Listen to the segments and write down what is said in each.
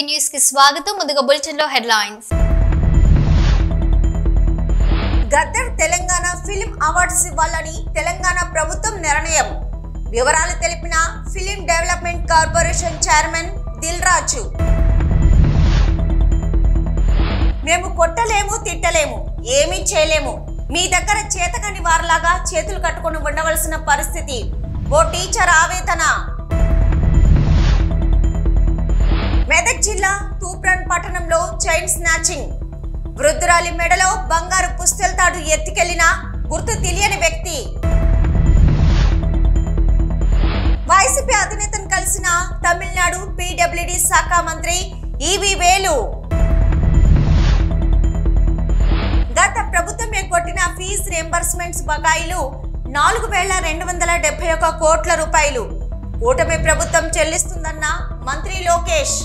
News కి స్వాగతం. ముందుగా బులెటిన్ లో headlines. Gaddar Telangana film awards ఇవ్వాలని తెలంగాణ ప్రభుత్వం నిర్ణయం. వివరాలు తెలిపిన film development corporation chairman Dil Raju. మేము కొట్టలేము, తిట్టలేము, ఏమీ చేయలేము. మీ దగ్గర చేతకాని వారిలాగా చేతులు కట్టుకొని ఉండవలసిన పరిస్థితి. ఓ టీచర్ ఆవేదన. మెదక్ జిల్లా తూప్రాన్ పట్టణంలో చైన్ స్నాచింగ్. వృద్ధురాలి మెడలో బంగారు పుస్తెలతాడు ఎత్తికెళ్లిన గుర్తు తెలియని వ్యక్తి. వైసీపీ అధినేతను కలిసిన తమిళనాడు పీడబ్ల్యూడీ శాఖ మంత్రి ఈవి వేలు. గత ప్రభుత్వం ఎగ్గొట్టిన ఫీజు రియంబర్స్మెంట్స్ బకాయిలు 4,271 కోట్ల రూపాయలు కూటమి ప్రభుత్వం చెల్లిస్తుందన్న మంత్రి లోకేష్.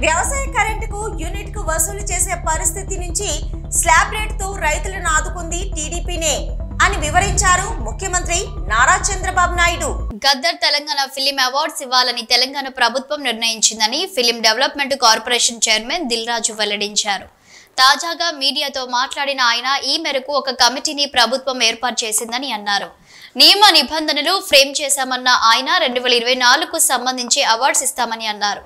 వ్యవసాయ కరెంటుకు యూనిట్ కు వసూలు చేసే పరిస్థితి నుంచి స్లాబ్ రేటుతో రైతులను ఆదుకుంది టీడీపీనే అని వివరించారు ముఖ్యమంత్రి నారా చంద్రబాబు నాయుడు. గద్దర్ తెలంగాణ ఫిలిం అవార్డ్స్ ఇవ్వాలని తెలంగాణ ప్రభుత్వం నిర్ణయించిందని film development corporation chairman Dil Raju వెల్లడించారు. తాజాగా మీడియాతో మాట్లాడిన ఆయన ఈ మేరకు ఒక కమిటీని ప్రభుత్వం ఏర్పాటు చేసిందని అన్నారు. నియమ నిబంధనలు ఫ్రేమ్ చేశామన్న ఆయన 2024కు సంబంధించి అవార్డ్స్ ఇస్తామని అన్నారు.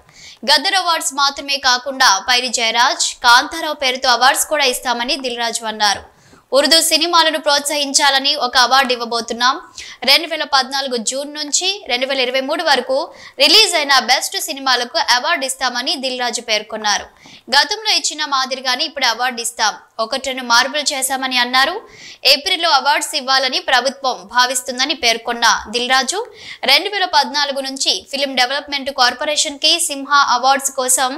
గద్దర్ అవార్డ్స్ మాత్రమే కాకుండా పైరి జయరాజ్, కాంతారావు పేరుతో అవార్డ్స్ కూడా ఇస్తామని దిల్ రాజు అన్నారు. ఉర్దూ సినిమాలను ప్రోత్సహించాలని ఒక అవార్డు ఇవ్వబోతున్నాం. 2014 జూన్ నుంచి 2023 వరకు రిలీజ్ అయిన బెస్ట్ సినిమాలకు అవార్డు ఇస్తామని దిల్ రాజు పేర్కొన్నారు. గతంలో ఇచ్చిన మాదిరిగానే ఇప్పుడు అవార్డు ఇస్తాం. 1-2 మార్పులు చేశామని అన్నారు. ఏప్రిల్లో అవార్డ్స్ ఇవ్వాలని ప్రభుత్వం భావిస్తుందని పేర్కొన్న దిల్ రాజు 2014 నుంచి ఫిలిం డెవలప్మెంట్ కార్పొరేషన్ కి సింహ అవార్డ్స్ కోసం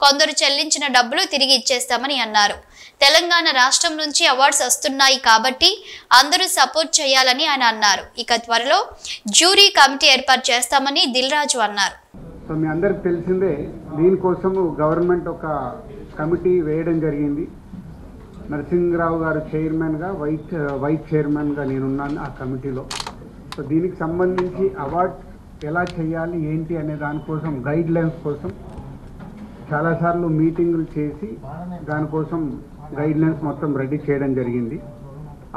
కొందరు చెల్లించిన డబ్బులు తిరిగి ఇచ్చేస్తామని అన్నారు. తెలంగాణ రాష్ట్రం నుంచి అవార్డ్స్ వస్తున్నాయి కాబట్టి అందరూ సపోర్ట్ చేయాలని ఆయన అన్నారు. ఇక త్వరలో జ్యూరీ కమిటీ ఏర్పాటు చేస్తామని దిల్ రాజు అన్నారు. సో మీ అందరికి తెలిసిందే, దీనికోసం గవర్నమెంట్ ఒక కమిటీ వేయడం జరిగింది. నరసింహరావు గారు చైర్మన్గా, వైస్ చైర్మన్గా నేనున్నాను ఆ కమిటీలో. సో దీనికి సంబంధించి అవార్డ్స్ ఎలా చేయాలి ఏంటి అనే దానికోసం గైడ్ లైన్స్ కోసం చాలాసార్లు మీటింగులు చేసి దానికోసం గైడ్ లైన్స్ మొత్తం రెడీ చేయడం జరిగింది.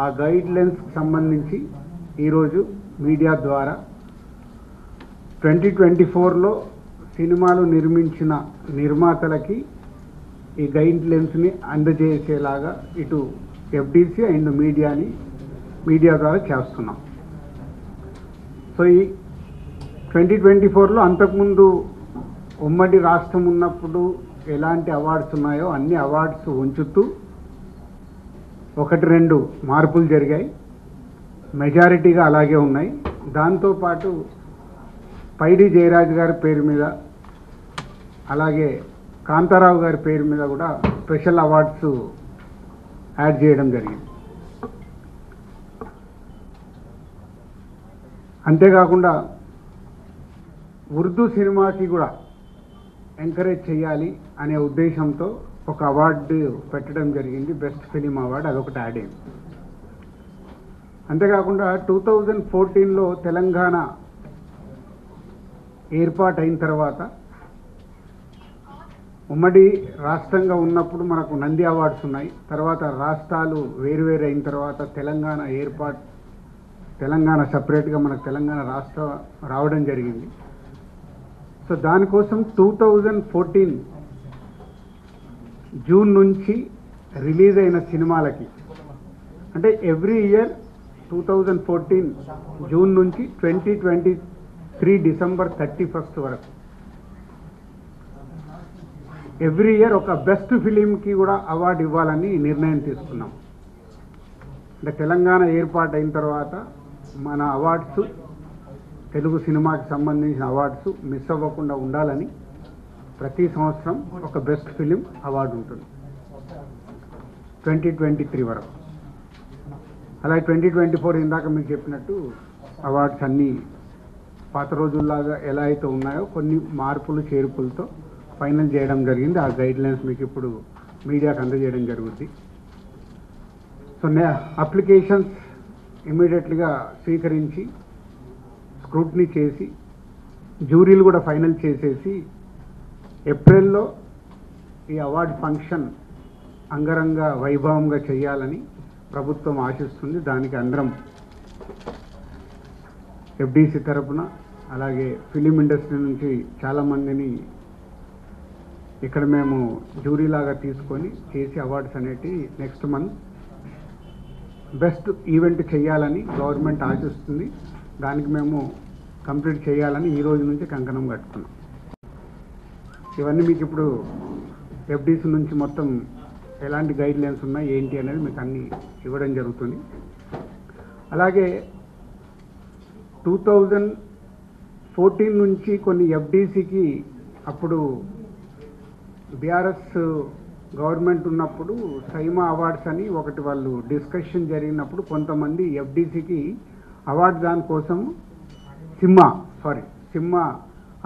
ఆ గైడ్ లైన్స్కి సంబంధించి ఈరోజు మీడియా ద్వారా 2024లో సినిమాలు నిర్మించిన నిర్మాతలకి ఈ గైడ్ లైన్స్ని అందజేసేలాగా ఇటు ఎఫ్డీసీ అండ్ మీడియా ద్వారా చేస్తున్నాం. సో ఈ 2024లో అంతకుముందు ఉమ్మడి రాష్ట్రం ఉన్నప్పుడు ఎలాంటి అవార్డ్స్ ఉన్నాయో అన్ని అవార్డ్స్ ఉంచుతూ 1-2 మార్పులు జరిగాయి. మెజారిటీగా అలాగే ఉన్నాయి. దాంతోపాటు పైడి జయరాజ్ గారి పేరు మీద అలాగే కాంతారావు గారి పేరు మీద కూడా స్పెషల్ అవార్డ్స్ యాడ్ చేయడం జరిగింది. అంతేకాకుండా ఉర్దూ సినిమాకి కూడా ఎంకరేజ్ చేయాలి అనే ఉద్దేశంతో ఒక అవార్డు పెట్టడం జరిగింది, బెస్ట్ ఫిలిం అవార్డు. అదొకటి యాడ్ అయింది. అంతేకాకుండా 2014లో తెలంగాణ ఏర్పాటైన తర్వాత ఉమ్మడి రాష్ట్రంగా ఉన్నప్పుడు మనకు నంది అవార్డ్స్ ఉన్నాయి. తర్వాత రాష్ట్రాలు వేరువేరు అయిన తర్వాత తెలంగాణ సపరేట్గా మనకు తెలంగాణ రాష్ట్రం రావడం జరిగింది. సో దానికోసం 2014 జూన్ నుంచి రిలీజ్ అయిన సినిమాలకి, అంటే ఎవ్రీ ఇయర్ 2014 జూన్ నుంచి 2023 డిసెంబర్ 31 వరకు ఎవ్రీ ఇయర్ ఒక బెస్ట్ ఫిలింకి కూడా అవార్డు ఇవ్వాలని నిర్ణయం తీసుకున్నాం. అంటే తెలంగాణ ఏర్పాటు అయిన తర్వాత మన అవార్డ్స్, తెలుగు సినిమాకి సంబంధించిన అవార్డ్స్ మిస్ అవ్వకుండా ఉండాలని ప్రతి సంవత్సరం ఒక బెస్ట్ ఫిలిం అవార్డు ఉంటుంది 2023 వరకు. అలాగే 2024 ఇందాక మీకు చెప్పినట్టు అవార్డ్స్ అన్నీ పాత రోజుల్లాగా ఎలా అయితే ఉన్నాయో కొన్ని మార్పులు చేర్పులతో ఫైనల్ చేయడం జరిగింది. ఆ గైడ్ లైన్స్ మీకు ఇప్పుడు మీడియాకు అందజేయడం జరుగుతుంది. సో అప్లికేషన్స్ ఇమీడియట్గా స్వీకరించి స్క్రూటినీ చేసి జ్యూరీలు కూడా ఫైనల్ చేసేసి ఏప్రిల్లో ఈ అవార్డు ఫంక్షన్ అంగరంగ వైభవంగా చేయాలని ప్రభుత్వం ఆశిస్తుంది. దానికి అందరం ఎఫ్డీసీ తరపున అలాగే ఫిలిం ఇండస్ట్రీ నుంచి చాలామందిని ఇక్కడ మేము జ్యూరీలాగా తీసుకొని చేసి అవార్డ్స్ అనేటివి నెక్స్ట్ మంత్ బెస్ట్ ఈవెంట్ చేయాలని గవర్నమెంట్ ఆశిస్తుంది. దానికి మేము కంప్లీట్ చేయాలని ఈ రోజు నుంచి కంకణం కట్టుకున్నాం. ఇవన్నీ మీకు ఇప్పుడు ఎఫ్డీసీ నుంచి మొత్తం ఎలాంటి గైడ్లైన్స్ ఉన్నాయి ఏంటి అనేది మీకు అన్నీ ఇవ్వడం జరుగుతుంది. అలాగే 2014 నుంచి కొన్ని ఎఫ్డీసీకి అప్పుడు బీఆర్ఎస్ గవర్నమెంట్ ఉన్నప్పుడు సైమా అవార్డ్స్ అని ఒకటి వాళ్ళు డిస్కషన్ జరిగినప్పుడు కొంతమంది ఎఫ్డీసీకి అవార్డు దానికోసం సిమ్మా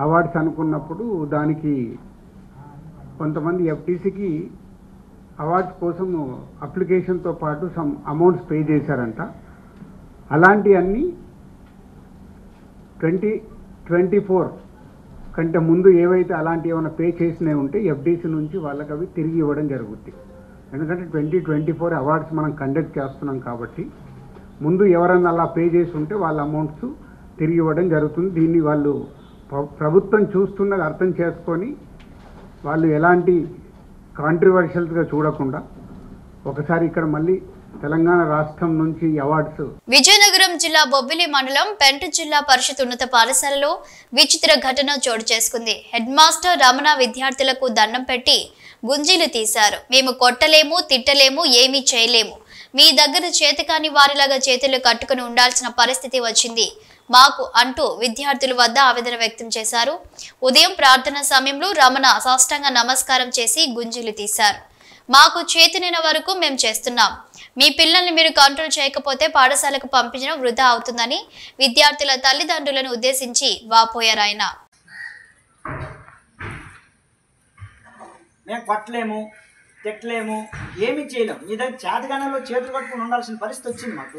అవార్డ్స్ అనుకున్నప్పుడు దానికి కొంతమంది ఎఫ్డీసీకి అవార్డ్స్ కోసం అప్లికేషన్తో పాటు సమ్ అమౌంట్స్ పే చేశారంట. అలాంటివన్నీ 2024 కంటే ముందు ఏవైతే అలాంటి ఏమైనా పే చేసినవి ఉంటే ఎఫ్డీసీ నుంచి వాళ్ళకి అవి తిరిగి ఇవ్వడం జరుగుద్ది. ఎందుకంటే 2024 అవార్డ్స్ మనం కండక్ట్ చేస్తున్నాం కాబట్టి ముందు ఎవరైనా అలా పే చేసి ఉంటే వాళ్ళ అమౌంట్స్ తిరిగి ఇవ్వడం జరుగుతుంది. దీన్ని వాళ్ళు ప్రభుత్వం చూస్తున్నది అర్థం చేసుకొని వాళ్ళు ఎలాంటి కాంట్రవర్షియల్స్గా చూడకుండా ఒకసారి ఇక్కడ మళ్ళీ తెలంగాణ రాష్ట్రం నుంచి అవార్డ్స్. విజయనగరం జిల్లా బొబ్బిలి మండలం పెంట జిల్లా పరిషత్ ఉన్నత పాఠశాలలో విచిత్ర ఘటన చోటు చేసుకుంది. హెడ్ మాస్టర్ రమణ విద్యార్థులకు దండం పెట్టి గుంజీలు తీశారు. మేము కొట్టలేము, తిట్టలేము, ఏమీ చేయలేము. మీ దగ్గర చేతకాని వారిలాగా చేతులు కట్టుకుని ఉండాల్సిన పరిస్థితి వచ్చింది మాకు అంటూ విద్యార్థుల వద్ద ఆవేదన వ్యక్తం చేశారు. ఉదయం ప్రార్థన సమయంలో రమణ సాష్టాంగ నమస్కారం చేసి గుంజీలు తీశారు. మాకు చేతనైన వరకు మేము చేస్తున్నాం. మీ పిల్లల్ని మీరు కంట్రోల్ చేయకపోతే పాఠశాలకు పంపించడం వృధా అవుతుందని విద్యార్థుల తల్లిదండ్రులను ఉద్దేశించి వాపోయారు ఆయన. మేము కొట్టలేము, తిట్టలేము, ఏమీ చేయలేము. మీ దగ్గర చేతగానేలో చేతులు కట్టుకుని ఉండాల్సిన పరిస్థితి వచ్చింది మాకు.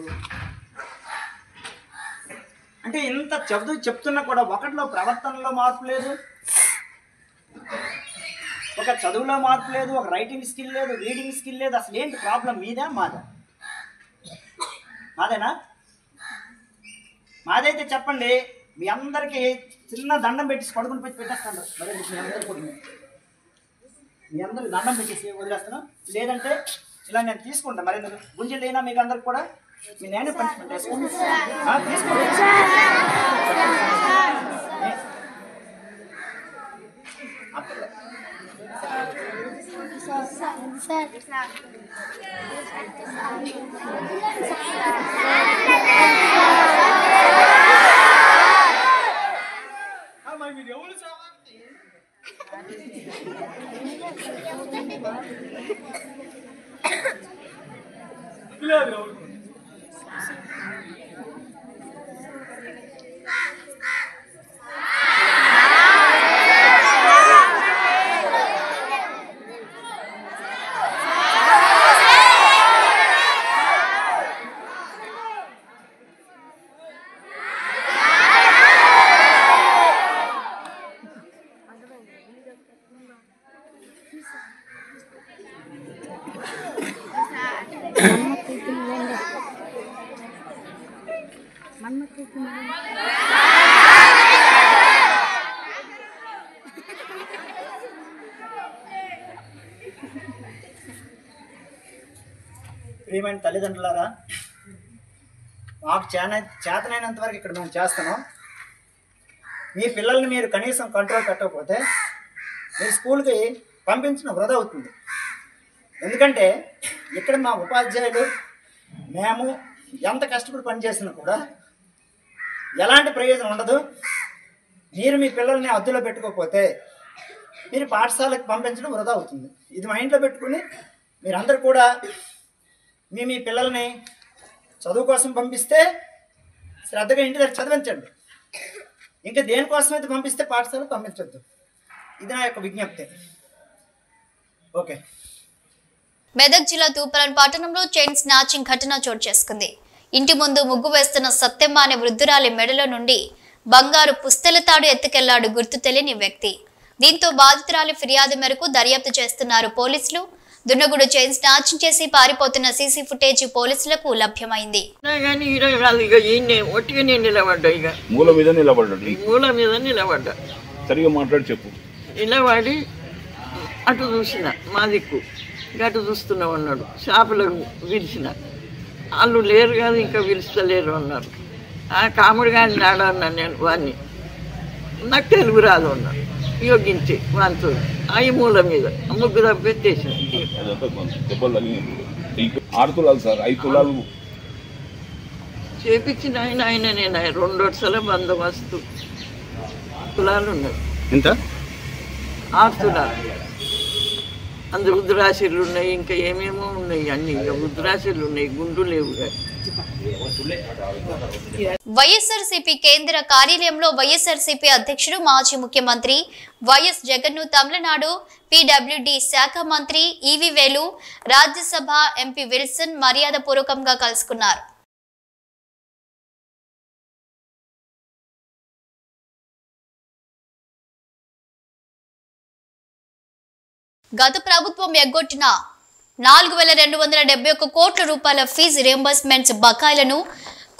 అంటే ఇంత చెప్తున్నా కూడా ఒకటిలో ప్రవర్తనలో మార్పు లేదు, ఒక చదువులో మార్పు లేదు, ఒక రైటింగ్ స్కిల్ లేదు, రీడింగ్ స్కిల్ లేదు. అసలు ఏంటి ప్రాబ్లం? మీదా మాదా? మాదేనా? మాదైతే చెప్పండి. మీ అందరికీ చిన్న దండం పెట్టేసి పడుకుని పెట్టి పెట్టేస్తాను. మరి మీ అందరికి దండం పెట్టేసి వదిలేస్తున్నాం. లేదంటే ఇలా నేను తీసుకుంటాను. మరి గుంజలు అయినా మీకు అందరికి కూడా మీ నేనే పనిష్మెంట్ వేసుకుంటాను. ప్రియమైన తల్లిదండ్రులారా, మాకు చేతనైనంత వరకు ఇక్కడ మేము చేస్తున్నాం. మీ పిల్లల్ని మీరు కనీసం కంట్రోల్ పెట్టకపోతే మీరు స్కూల్కి పంపించడం వృధా అవుతుంది. ఎందుకంటే ఇక్కడ మా ఉపాధ్యాయులు మేము ఎంత కష్టపడి పనిచేసినా కూడా ఎలాంటి ప్రయోజనం ఉండదు. మీరు మీ పిల్లల్ని అద్దులో పెట్టుకోకపోతే మీరు పాఠశాలకు పంపించడం వృధా అవుతుంది. ఇది మైండ్లో పెట్టుకుని మీరందరూ కూడా మీ పిల్లల్ని చదువు కోసం పంపిస్తే శ్రద్ధగా ఇంటి దగ్గర చదివించండి. ఇంకా దేనికోసమైతే పంపిస్తే పాఠశాలకు పంపించొద్దు. ఇది నా యొక్క విజ్ఞప్తి. ఓకే. మెదక్ జిల్లా తూప్రాన్ పట్టణంలో చైన్ స్నాచింగ్ ఘటన చోటు చేసుకుంది. ఇంటి ముందు ముగ్గు వేస్తున్న సత్యమ్మ అనే వృద్ధురాలి మెడలో నుండి బంగారు పుస్తల తాడు ఎత్తుకెళ్లాడు గుర్తు తెలియని వ్యక్తి. దీంతో బాధితురాలి ఫిర్యాదు మేరకు దర్యాప్తు చేస్తున్నారు పోలీసులు. దున్నగుడు చైన్ స్నాచింగ్ చేసి పారిపోతున్న సీసీ ఫుటేజ్ పోలీసులకు లభ్యమైంది. మూల మీద నిలబడ్డా సరిగా మాట్లాడి చెప్పు. నిలబడి అటు చూసిన మా దిక్కు గటు చూస్తున్నాం అన్నాడు. షాపులకు పిలిచిన వాళ్ళు లేరు కాదు, ఇంకా పిలుస్తలేరు అన్నారు. ఆ కాముడు కానీ నాడు అన్నాను నేను వాడిని, నాకు తెలుగు రాదు అన్నాడు. యోగించి వాంతో ఆ మూల మీద ముగ్గు పెట్టేసిన. 6 తులాలు సార్, 5 తులాలు చేపించిన ఆయన నేను 2 వరుసల బందోబస్తు తులాలు ఉన్నాయి. ఎంత? 6 తులాలు. అందులో రుద్రాశీలు ఉన్నాయి, ఇంకా ఏమేమో ఉన్నాయి. అన్ని రుద్రాశీలు ఉన్నాయి, గుండు లేవు. వైఎస్ఆర్సీపీ కేంద్ర కార్యాలయంలో వైఎస్ఆర్సీపీ అధ్యక్షుడు మాజీ ముఖ్యమంత్రి వైఎస్ జగన్ను తమిళనాడు పీడబ్ల్యూడీ శాఖ మంత్రి ఈవి వేలు, రాజ్యసభ ఎంపీ విల్సన్ మర్యాదపూర్వకంగా కలుసుకున్నారు. గత ప్రభుత్వం ఎగ్గొట్టిన 4,271 కోట్ల రూపాయల ఫీజు రియంబర్స్మెంట్స్ బకాయిలను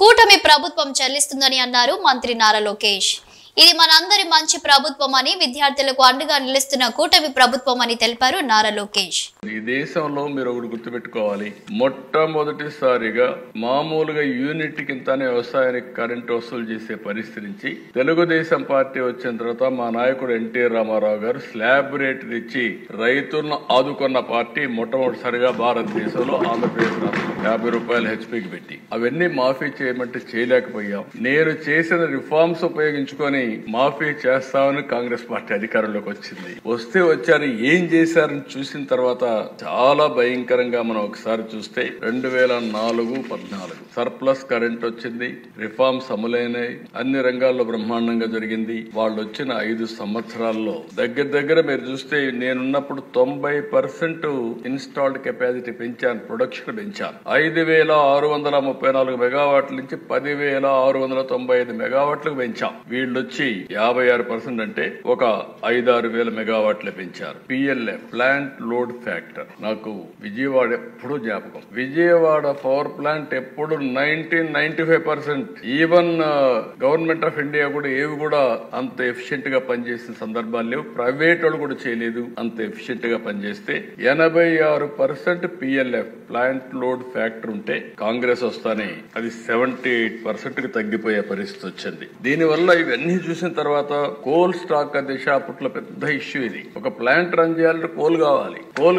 కూటమి ప్రభుత్వం చెల్లిస్తుందని అన్నారు మంత్రి నారా లోకేష్. ఇది మనందరి మంచి ప్రభుత్వం అని, విద్యార్థులకు అండగా నిలుస్తున్న కూటమి ప్రభుత్వం అని తెలిపారు నారా లోకేష్. ఈ దేశంలో మీరు ఒకటి గుర్తుపెట్టుకోవాలి, మొట్టమొదటిసారిగా మామూలుగా యూనిట్ కిందనే వ్యవసాయానికి కరెంటు వసూలు చేసే పరిస్థితి నుంచి తెలుగుదేశం పార్టీ వచ్చిన తర్వాత మా నాయకుడు ఎన్టీ రామారావు గారు స్లాబ్ రేట్ తెచ్చి రైతులను ఆదుకున్న పార్టీ మొట్టమొదటిసారిగా భారతదేశంలో ఆంధ్రప్రదేశ్ రాష్ట్రం 50 రూపాయలు హెచ్పీకి పెట్టి అవన్నీ మాఫీ చేయమంటే చేయలేకపోయాం. నేను చేసిన రిఫార్మ్స్ ఉపయోగించుకొని మాఫీ చేస్తామని కాంగ్రెస్ పార్టీ అధికారంలోకి వచ్చింది. వచ్చారు, ఏం చేశారని చూసిన తర్వాత చాలా భయంకరంగా మనం ఒకసారి చూస్తే 2004-14 సర్ప్లస్ కరెంట్ వచ్చింది, రిఫార్మ్స్ అమలైనాయి, అన్ని రంగాల్లో బ్రహ్మాండంగా జరిగింది. వాళ్ళు వచ్చిన 5 సంవత్సరాల్లో దగ్గర మీరు చూస్తే నేనున్నప్పుడు 90% ఇన్స్టాల్డ్ కెపాసిటీ పెంచాను, ప్రొడక్షన్ పెంచాను. 5,634 మెగావాట్ల నుంచి 10,695 మెగావాట్లకు పెంచాం. వీళ్ళు వచ్చి 56% అంటే ఒక 5-6 వేల మెగావాట్ల పెంచారు. పిఎల్ఎఫ్ ప్లాంట్ లోడ్ ఫ్యాక్టర్ నాకు విజయవాడ ఎప్పుడు జ్ఞాపకం. విజయవాడ పవర్ ప్లాంట్ ఎప్పుడు 95%. ఈవెన్ గవర్నమెంట్ ఆఫ్ ఇండియా కూడా ఏవి కూడా అంత ఎఫిషియెంట్ గా పనిచేసిన సందర్భాలు లేవు. ప్రైవేట్ వాళ్ళు కూడా చేయలేదు అంత ఎఫిషియెంట్ గా పనిచేస్తే. 86% పిఎల్ఎఫ్ ప్లాంట్ లోడ్ ఫ్యాక్టర్ ఉంటే కాంగ్రెస్ వస్తానే అది 78% కి తగ్గిపోయే పరిస్థితి వచ్చింది. దీనివల్ల ఇవన్నీ చూసిన తర్వాత కోల్ స్టాక్ దిశ అప్పట్లో పెద్ద ఇష్యూ. ఇది ఒక ప్లాంట్ రన్ చేయాలంటే కోల్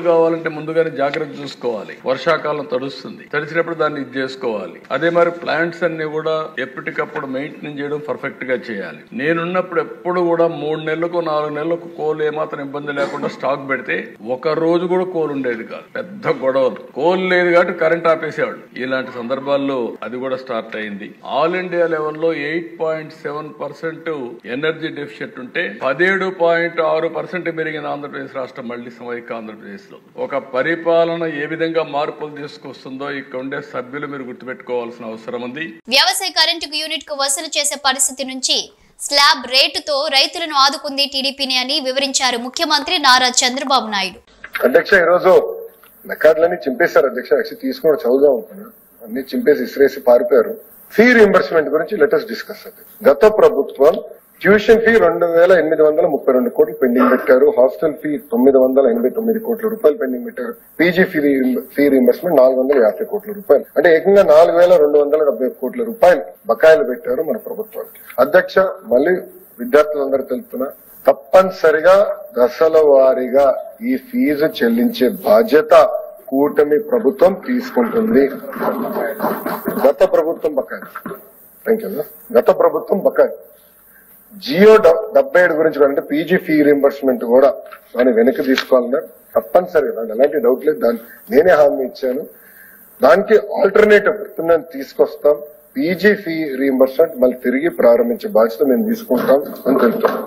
కావాలంటే ముందుగానే జాగ్రత్త చూసుకోవాలి. వర్షాకాలం తడుస్తుంది, తడిచినప్పుడు దాన్ని ఇది చేసుకోవాలి. అదే మరి ప్లాంట్స్ అన్ని కూడా ఎప్పటికప్పుడు మెయింటైన్ చేయడం పర్ఫెక్ట్ గా చేయాలి. నేనున్నప్పుడు ఎప్పుడు కూడా 3 నెలలకు 4 నెలలకు కోల్ ఏమాత్రం ఇబ్బంది లేకుండా స్టాక్ పెడితే ఒక రోజు కూడా కోల్ ఉండేది కాదు. పెద్ద గొడవలు, కోల్ లేదు కాబట్టి కరెంట్ ఆపేసేవాళ్ళు. ఇలాంటి సందర్భాల్లో అది కూడా స్టార్ట్ అయింది. ఆల్ ఇండియా లెవెల్లో 8.7% ఎనర్జీ డెఫిషియట్ ఉంటే 17.6% పెరిగిన ఆంధ్రప్రదేశ్ రాష్ట్రం మళ్లీ సమైక్య ఆంధ్రప్రదేశ్ లో ఒక పరిపాలన ఏ విధంగా మార్పులు తీసుకొస్తుందో ఇక్కడ ఉండే సభ్యులు మీరు గుర్తుపెట్టుకోవాల్సిన అవసరం ఉంది. వ్యవసాయ కరెంటుకు యూనిట్ కు వసూలు చేసే పరిస్థితి నుంచి స్లాబ్ రేటుతో రైతులను ఆదుకుంది టీడీపీని అని వివరించారు ముఖ్యమంత్రి నారా చంద్రబాబు నాయుడు. అధ్యక్ష, ఈరోజు రికార్డులన్నీ చింపేశారు అధ్యక్ష. తీసుకుని చదువుదాం అనుకున్నా, అన్ని చింపేసి ఇసిరేసి పారిపోయారు. ఫీ రీంబర్స్మెంట్ గురించి లెటర్స్ డిస్కస్ అవుతుంది. గత ప్రభుత్వం ట్యూషన్ ఫీ 2,832 కోట్లు పెండింగ్ పెట్టారు. హాస్టల్ ఫీ 989 కోట్ల రూపాయలు పెండింగ్ పెట్టారు. పీజీ ఫీ రీంబర్స్మెంట్ 450 కోట్ల రూపాయలు, అంటే ఏకంగా 4,270 కోట్ల రూపాయలు బకాయిలు పెట్టారు మన ప్రభుత్వానికి. అధ్యక్ష, మళ్ళీ విద్యార్థులందరూ తెలుపుతున్నా, తప్పనిసరిగా దశల వారీగా ఈ ఫీజు చెల్లించే బాధ్యత కూటమి ప్రభుత్వం తీసుకుంటుంది. గత ప్రభుత్వం బకాయి జియో 77 గురించి అంటే పీజీ ఫీ రీంబర్స్మెంట్ కూడా దాన్ని వెనక్కి తీసుకోవాలన్నారు. తప్పనిసరిగా ఎలాంటి డౌట్ లేదు, దాన్ని నేనే హామీ ఇచ్చాను. దానికి ఆల్టర్నేటివ్ నేను తీసుకొస్తాం. పీజీ ఫీ రీంబర్స్మెంట్ మళ్ళీ తిరిగి ప్రారంభించే బాధ్యత మేము తీసుకుంటాం అని తెలుపుతున్నాం.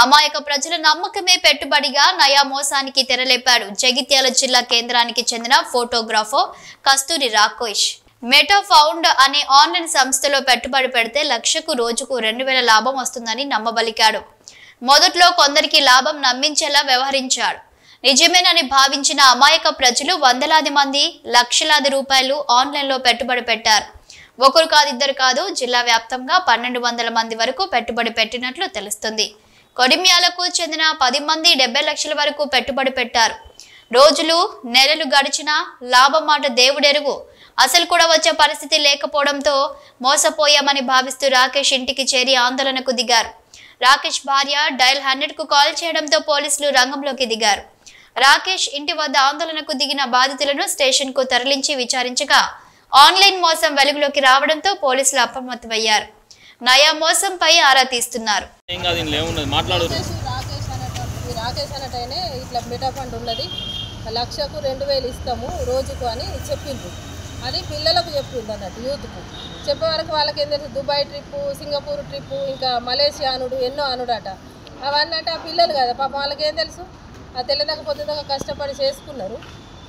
అమాయక ప్రజల నమ్మకమే పెట్టుబడిగా నయా మోసానికి తెరలేపాడు జగిత్యాల జిల్లా కేంద్రానికి చెందిన ఫోటోగ్రాఫర్ కస్తూరి రాకేష్. మెటా ఫౌండ్ అనే ఆన్లైన్ సంస్థలో పెట్టుబడి పెడితే లక్షకు రోజుకు 2000 లాభం వస్తుందని నమ్మబలికాడు. మొదట్లో కొందరికి లాభం నమ్మించేలా వ్యవహరించాడు. నిజమేనని భావించిన అమాయక ప్రజలు వందలాది మంది లక్షలాది రూపాయలు ఆన్లైన్లో పెట్టుబడి పెట్టారు. ఒకరు కాదు, ఇద్దరు కాదు, జిల్లా వ్యాప్తంగా 1200 మంది వరకు పెట్టుబడి పెట్టినట్లు తెలుస్తుంది. కొడిమ్యాలకు చెందిన 10 మంది 70 లక్షల వరకు పెట్టుబడి పెట్టారు. రోజులు నెలలు గడిచినా లాభం మాట దేవుడెరుగు. అసలు కూడా వచ్చే పరిస్థితి లేకపోవడంతో మోసపోయామని భావిస్తూ రాకేష్ ఇంటికి చేరి ఆందోళనకు దిగారు. రాకేష్ భార్య డయల్ 100కు కాల్ చేయడంతో పోలీసులు రంగంలోకి దిగారు. రాకేష్ ఇంటి వద్ద ఆందోళనకు దిగిన బాధితులను స్టేషన్కు తరలించి విచారించగా ఆన్లైన్ మోసం వెలుగులోకి రావడంతో పోలీసులు అప్రమత్తమయ్యారు. నయా మోసంపై ఆరా తీస్తున్నారు. రాకేష్ అన్నట్టయినే ఇట్లా మెటా ఫండ్ ఉన్నది, లక్షకు 2000 ఇస్తాము రోజుకు అని చెప్పిండ్రు. అది పిల్లలకు చెప్పింది అన్నట్టు, యూత్కు చెప్పే వరకు వాళ్ళకి ఏం తెలుసు, దుబాయ్ ట్రిప్పు, సింగపూర్ ట్రిప్పు, ఇంకా మలేషియా అనుడు ఎన్నో అనుడట. అవన్నీ అంటే ఆ పిల్లలు కదా పాపం, వాళ్ళకేం తెలుసు. ఆ తెల్లదాకా పొద్దుదాకా కష్టపడి చేసుకున్నారు.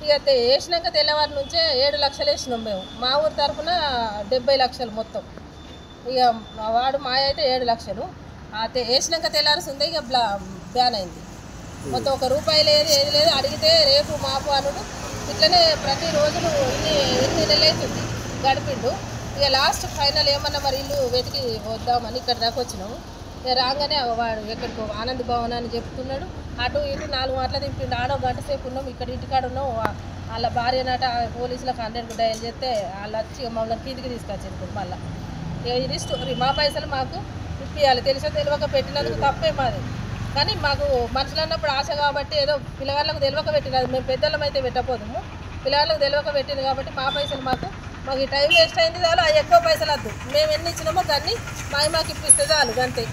ఇక వేసినాక తెల్లవారి నుంచే 7 లక్షలు వేసినాం మేము. మా ఊరి తరఫున 70 లక్షలు మొత్తం. ఇక వాడు మాయ అయితే 7 లక్షలు. వేసినాక తెల్లారుస్తుంది ఇక బ్యాన్ అయింది మొత్తం. 1 రూపాయి లేదు, ఏది లేదు. అడిగితే రేపు మాపు అనుడు ఇట్లనే ప్రతిరోజు ఎన్ని నెలలు అవుతుంది గడిపిండు. ఇక లాస్ట్ ఫైనల్ ఏమన్నా మరి ఇల్లు వెతికి వద్దామని ఇక్కడ దాకా వచ్చినాము. ఇక రాగానే వాడు ఎక్కడికో ఆనంద్ భవన్ అని చెప్తున్నాడు. అటు ఇటు 4 మాటలు దింపిండు. ఆడో గంట సేపు ఉన్నాం, ఇక్కడ ఇంటికాడ ఉన్నాం. వాళ్ళ భార్య నాట పోలీసులకు 100కు డయల్ చేస్తే వాళ్ళు వచ్చి మమ్మల్ని కిందికి తీసుకొచ్చారు. మళ్ళీ ఇది స్టోరీ. మా పైసలు మాకు ఇప్పియాలి, తెలిసో తెలియక పెట్టినందుకు తప్పే మాది. కానీ మాకు మనుషులు అన్నప్పుడు ఆశ కాబట్టి ఏదో పిల్లగాళ్ళకు తెలియక పెట్టినది. మేము పెద్దలం అయితే పెట్టపోదాము, పిల్లగాళ్ళకు తెలియక పెట్టింది కాబట్టి మా పైసలు మాకు ఈ టైం వేస్ట్ అయింది. చాలు, అవి ఎక్కువ పైసలు వద్దు. మేము ఎన్ని ఇచ్చినామో దాన్ని మాకు ఇప్పిస్తే చాలు, అంతే.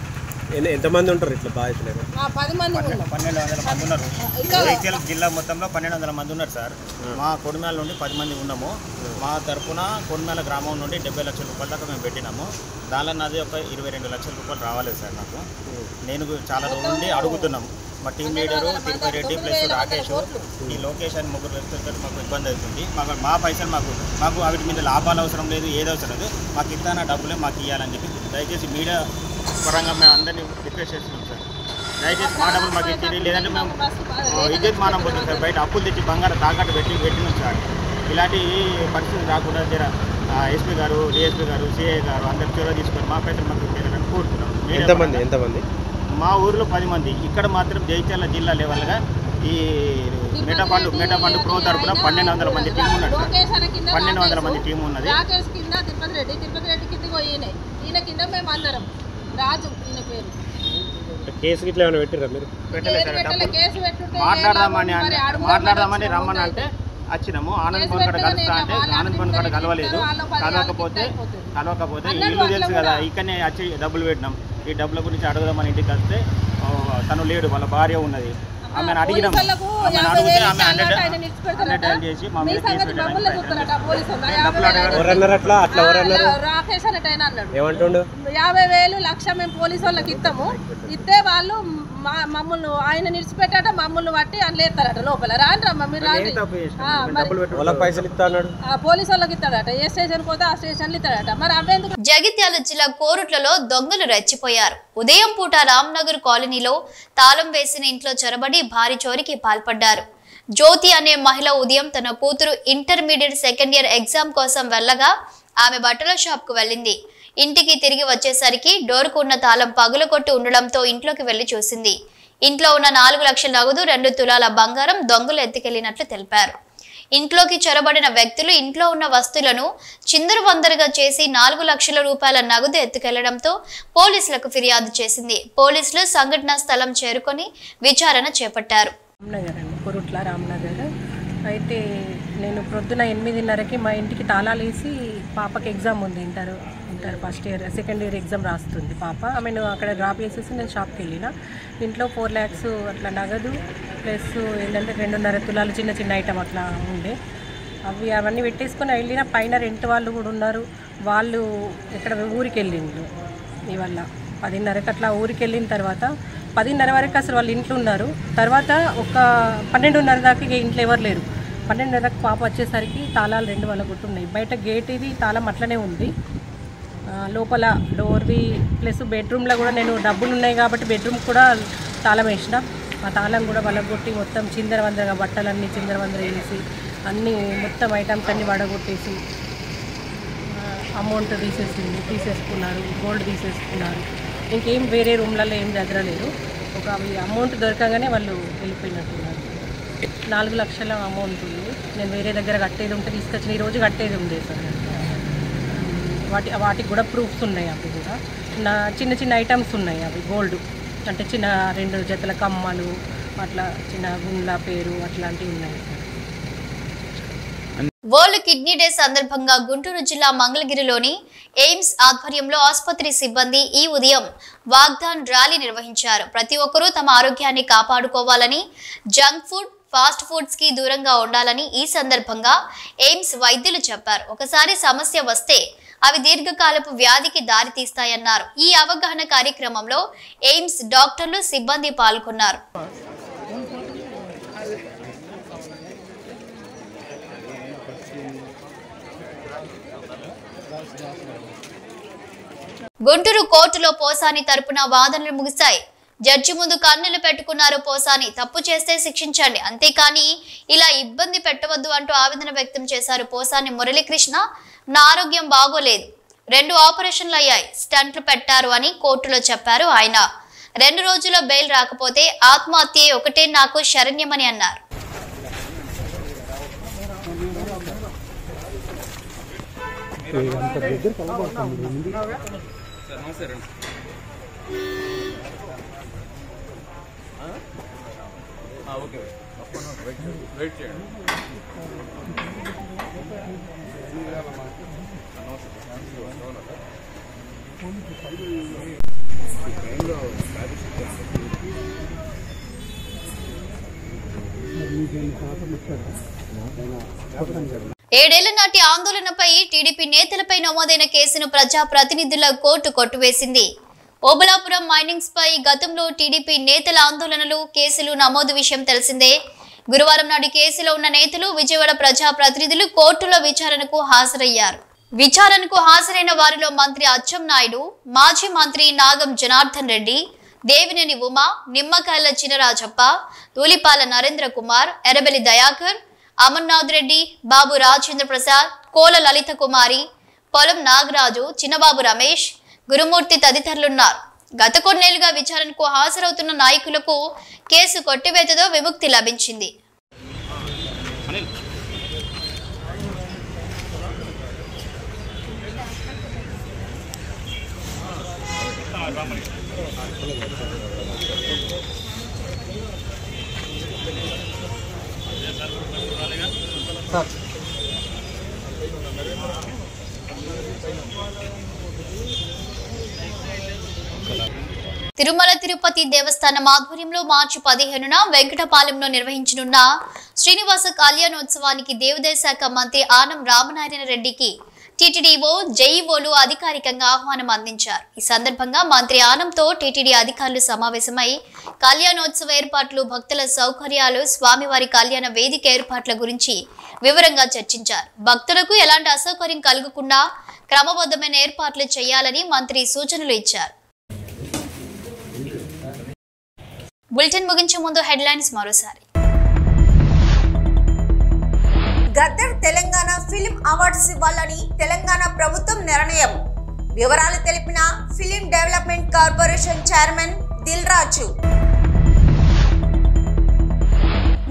ఎంతమంది ఉంటారు ఇట్లా బాధితులు? 10 మంది ఉన్నారు. 1200 మంది ఉన్నారు. జగిత్యాల జిల్లా మొత్తంలో 1200 మంది ఉన్నారు సార్. మా కొడిమేల నుండి 10 మంది ఉన్నాము. మా తరఫున కొడిమేల గ్రామం నుండి 70 లక్షల రూపాయల దాకా మేము పెట్టినాము. దానిలో నాది ఒక 22 లక్షల రూపాయలు రావాలేదు సార్ నాకు. నేను చాలా రోజుల నుండి అడుగుతున్నాము. మా team leader Tirupati Reddy plus Rakesh, ఈ లొకేషన్ 3 వ్యక్తులతో మాకు ఇబ్బంది అవుతుంది. మా పైసలు మాకు వాటి మీద లాభాలు అవసరం లేదు, ఏది అవసరం లేదు. మాకు ఇస్తాన డబ్బులే మాకు ఇవ్వాలని చెప్పి దయచేసి మీడియా పరంగా మేము అందరినీ రిక్వెస్ట్ చేస్తున్నాం సార్. దయచేసి మా డబ్బులు మాకు ఇచ్చేది, లేదంటే మేము ఇజ్జత్ మానం పోతుంది సార్. బయట అప్పులు తెచ్చి బంగారం తాకట్టు పెట్టినాం సార్. ఇలాంటి పరిస్థితి రాకుండా జర ఎస్పీ గారు, డిఎస్పీ గారు, సిఐ గారు అందరు చొరవ తీసుకొని మా పైసలు మాకు ఇచ్చేయాలని కోరుతున్నాం. ఎంతమంది? మా ఊరిలో 10 మంది. ఇక్కడ మాత్రం జగిత్యాల జిల్లా లెవెల్గా ఈ మెటా ఫండ్ ప్రో తరఫున 1200 మంది టీం ఉన్నాడు. 1200 మంది టీం ఉన్నది. రాకేష్ కింద తిరుపతి రెడ్డి కింద ఈయన కింద మేము అందరం. రాజు ఈయన పేరు. కేసు గిట్లా ఏమైనా పెట్టిరా మీరు? మాట్లాడదామని రమ్మని అంటే వచ్చినాము. ఆనంద్ భవన్ కాడ కలుస్తా అంటే ఆనంద్ భవన్ కాడ కలవలేదు. కలవకపోతే ఇల్లు తెలుసు కదా, ఇక్కడనే వచ్చి డబ్బులు పెట్టినాం. ఈ డబ్బుల గురించి అడగదామని ఇంటికి వస్తే తను లేడు, వాళ్ళ భార్య ఉన్నది. ఆమెను అడిగినాం. ఆమెను అడిగితే ఆమె 100 చేసి మా మీద కేసు పెట్టారు. రాకేష్ అన్నట్టు అన్నాడు 50,000 లక్ష మేము పోలీసు వాళ్ళకి ఇస్తే వాళ్ళు మమ్మల్ని ఆయన నిడిచిపెట్టాట, మమ్మల్ని పట్టి అని లేస్తారట లోపల. రాండ్రమ్మా మీరు పోలీసు వాళ్ళకి ఇస్తాడట. ఏ స్టేషన్ పోతే ఆ స్టేషన్లు ఇస్తాడట. మరి అవేందుకు? జగిత్యాల జిల్లా కోరుట్లలో దొంగలు రెచ్చిపోయారు. ఉదయం పూట రామ్నగర్ కాలనీలో తాళం వేసిన ఇంట్లో చొరబడి భారీ చోరీకి పాల్పడ్డారు. జ్యోతి అనే మహిళ ఉదయం తన కూతురు ఇంటర్మీడియట్ సెకండ్ ఇయర్ ఎగ్జామ్ కోసం వెళ్ళగా ఆమె బట్టల షాప్ కు వెళ్ళింది. ఇంటికి తిరిగి వచ్చేసరికి డోర్కు ఉన్న తాళం పగులకొట్టి ఉండడంతో ఇంట్లోకి వెళ్లి చూసింది. ఇంట్లో ఉన్న 4 లక్షల నగదు, 2 తులాల బంగారం దొంగలు ఎత్తుకెళ్లినట్లు తెలిపారు. ఇంట్లోకి చొరబడిన వ్యక్తులు ఇంట్లో ఉన్న వస్తువులను చిందరవందరగా చేసి 4 లక్షల రూపాయల నగదు ఎత్తుకెళ్లడంతో పోలీసులకు ఫిర్యాదు చేసింది. పోలీసులు సంఘటనా స్థలం చేరుకొని విచారణ చేపట్టారు. కొరుట్ల రామ్నగర్ అయితే నేను ప్రొద్దున 8:30కి మా ఇంటికి తాళాలు వేసి పాపకి ఎగ్జామ్ ఉంది, inter first year second year exam రాస్తుంది పాప. ఆమెను అక్కడ డ్రాప్ చేసేసి నేను షాప్కి వెళ్ళిన. ఇంట్లో 4 lakhs అట్లా నగదు ప్లస్ ఏంటంటే 2.5 తులాలు చిన్న చిన్న ఐటమ్ అట్లా ఉండే. అవన్నీ పెట్టేసుకొని వెళ్ళిన. పైన రెంట్ వాళ్ళు కూడా ఉన్నారు. వాళ్ళు ఇక్కడ ఊరికి వెళ్ళిండ్రు. ఇవల్ల 10:30కి అట్లా ఊరికి వెళ్ళిన తర్వాత 10:30 వరకు అసలు వాళ్ళు ఇంట్లో ఉన్నారు. తర్వాత ఒక 12:30 దాకా ఇంట్లో ఎవరు లేరు. 12:30కు పాప వచ్చేసరికి తాళాలు 2 వలగొట్టున్నాయి. బయట గేట్ ఇది తాళం అట్లనే ఉంది. లోపల డోర్ది ప్లస్ బెడ్రూమ్లో కూడా నేను డబ్బులు ఉన్నాయి కాబట్టి బెడ్రూమ్ కూడా తాళం వేసిన. ఆ తాళం కూడా వలగొట్టి మొత్తం చిందరవందరగా బట్టలన్నీ చిందరవందర వేసి అన్నీ మొత్తం ఐటమ్స్ అన్నీ వడగొట్టేసి అమౌంట్ తీసేసుకున్నారు, గోల్డ్ తీసేసుకున్నారు. ఇంకేం వేరే రూమ్లలో ఏం జరగలేదు. ఒక అమౌంట్ దొరకగానే వాళ్ళు వెళ్ళిపోయినట్టున్నారు. 4 లక్షల అమౌంట్ ఉంది. నేను వేరే దగ్గర కట్టేది ఉంటే తీసుకొచ్చిన, ఈరోజు కట్టేది ఉంది సార్. వాటికి కూడా ప్రూఫ్స్ ఉన్నాయి. అవి కూడా చిన్న చిన్న ఐటమ్స్ ఉన్నాయి. అవి గోల్డ్ అంటే చిన్న 2 జతల కమ్మలు, అట్లా చిన్న గుండ్ల పేరు అట్లాంటివి ఉన్నాయి సార్. వరల్డ్ కిడ్నీ డే సందర్భంగా గుంటూరు జిల్లా మంగళగిరిలోని ఎయిమ్స్ ఆధ్వర్యంలో ఆసుపత్రి సిబ్బంది ఈ ఉదయం వాగ్దాన్ ర్యాలీ నిర్వహించారు. ప్రతి ఒక్కరూ తమ ఆరోగ్యాన్ని కాపాడుకోవాలని, జంక్ ఫుడ్, ఫాస్ట్ ఫుడ్స్ కి దూరంగా ఉండాలని ఈ సందర్భంగా ఎయిమ్స్ వైద్యులు చెప్పారు. ఒకసారి సమస్య వస్తే అవి దీర్ఘకాలపు వ్యాధికి దారితీస్తాయన్నారు. ఈ అవగాహన కార్యక్రమంలో ఎయిమ్స్ డాక్టర్లు, సిబ్బంది పాల్గొన్నారు. గుంటూరు కోర్టులో పోసాని తరపున వాదనలు ముగిశాయి. జడ్జి ముందు కన్నులు పెట్టుకున్నారు పోసాని. తప్పు చేస్తే శిక్షించండి, అంతేకాని ఇలా ఇబ్బంది పెట్టవద్దు అంటూ ఆవేదన వ్యక్తం చేశారు పోసాని మురళీకృష్ణ. నా ఆరోగ్యం బాగోలేదు, 2 ఆపరేషన్లు అయ్యాయి, స్టంట్లు పెట్టారు అని కోర్టులో చెప్పారు ఆయన. 2 రోజుల్లో బెయిల్ రాకపోతే ఆత్మహత్యే ఒకటే నాకు శరణ్యమని అన్నారు. ఏడేళ్ల నాటి ఆందోళనపై టీడీపీ నేతలపై నమోదైన కేసును ప్రజా ప్రతినిధుల కోర్టు కొట్టివేసింది. ఓబులాపురం మైనింగ్స్ పై గతంలో టీడీపీ నేతల ఆందోళనలు, కేసులు నమోదు విషయం తెలిసిందే. గురువారం నాడు కేసులో ఉన్న నేతలు, విజయవాడ ప్రజా ప్రతినిధులు కోర్టులో విచారణకు హాజరయ్యారు. విచారణకు హాజరైన వారిలో మంత్రి అచ్చెన్నాయుడు, మాజీ మంత్రి నాగం జనార్దన్ రెడ్డి, దేవినేని ఉమా, నిమ్మకాయల చినరాజప్ప, తూలిపాల నరేంద్ర కుమార్, ఎర్రబెల్లి దయాకర్, అమర్నాథ్ రెడ్డి, బాబు రాజేంద్ర ప్రసాద్, కోల లలిత కుమారి, పొలం నాగరాజు, చిన్నబాబు రమేష్, గురుమూర్తి తదితరులున్నారు. గత కొన్నేళ్లుగా విచారణకు హాజరవుతున్న నాయకులకు కేసు కొట్టివేతతో విముక్తి లభించింది. తిరుమల తిరుపతి దేవస్థానం ఆధ్వర్యంలో మార్చి 15న వెంకటపాలెంలో నిర్వహించనున్న శ్రీనివాస కళ్యాణోత్సవానికి దేవాదాయ శాఖ మంత్రి ఆనం రామనారాయణ రెడ్డికి టీటీడీఓ, జేఈఓలు అధికారికంగా ఆహ్వానం అందించారు. ఈ సందర్భంగా మంత్రి ఆనంతో టీటీడీ అధికారులు సమావేశమై కళ్యాణోత్సవ ఏర్పాట్లు, భక్తుల సౌకర్యాలు, స్వామివారి కళ్యాణ వేదిక ఏర్పాట్ల గురించి వివరంగా చర్చించారు. భక్తులకు ఎలాంటి అసౌకర్యం కలగకుండా క్రమబద్ధమైన ఏర్పాట్లు చేయాలని మంత్రి సూచనలు ఇచ్చారు. బులెటిన్ ముగించే ముందు హెడ్లైన్స్ మరోసారి. గద్దర్ తెలంగాణ ఫిల్మ్ అవార్డ్స్ ఇవ్వాలని తెలంగాణ ప్రభుత్వం నిర్ణయం. వివరాలు తెలిపిన film development corporation chairman Dil Raju.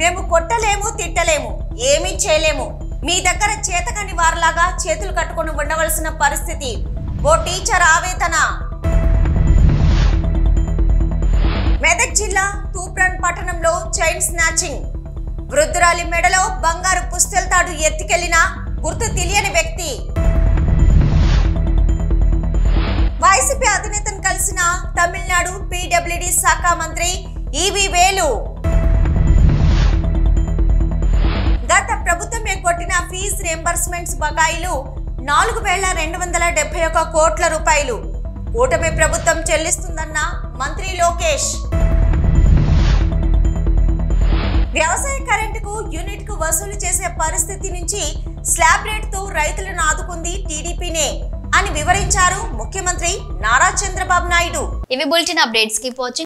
మేము కొట్టలేము, తిట్టలేము, ఏమీ చేయలేము. మీ దగ్గర చేతకని వారిలాగా చేతులు కట్టుకొని ఉండవలసిన పరిస్థితి. ఓ టీచర్ ఆవేదన. మెదక్ జిల్లా తూప్రాన్ పట్టణంలో చైన్ స్నాచింగ్. వృద్ధురాలి మెడలో బంగారు పుస్తెలతాడు ఎత్తికెళ్లిన గుర్తు తెలియని వ్యక్తి. వైసీపీ అధినేతను కలిసిన తమిళనాడు పీడబ్ల్యూడీ శాఖ మంత్రి ఈవి వేలు. గత ప్రభుత్వం ఎగ్గొట్టిన ఫీజు రియంబర్స్మెంట్స్ బకాయిలు 4,271 కోట్ల రూపాయలు కూటమి ప్రభుత్వం చెల్లిస్తుందన్న మంత్రి లోకేష్. వ్యవసాయ కరెంటుకు యూనిట్ కు వసూలు చేసే పరిస్థితి నుంచి స్లాబ్ రేటుతో రైతులను ఆదుకుంది టీడీపీనే అని వివరించారు ముఖ్యమంత్రి నారా చంద్రబాబు నాయుడు. ఇవి బులెటిన్ అప్డేట్స్. Keep watching.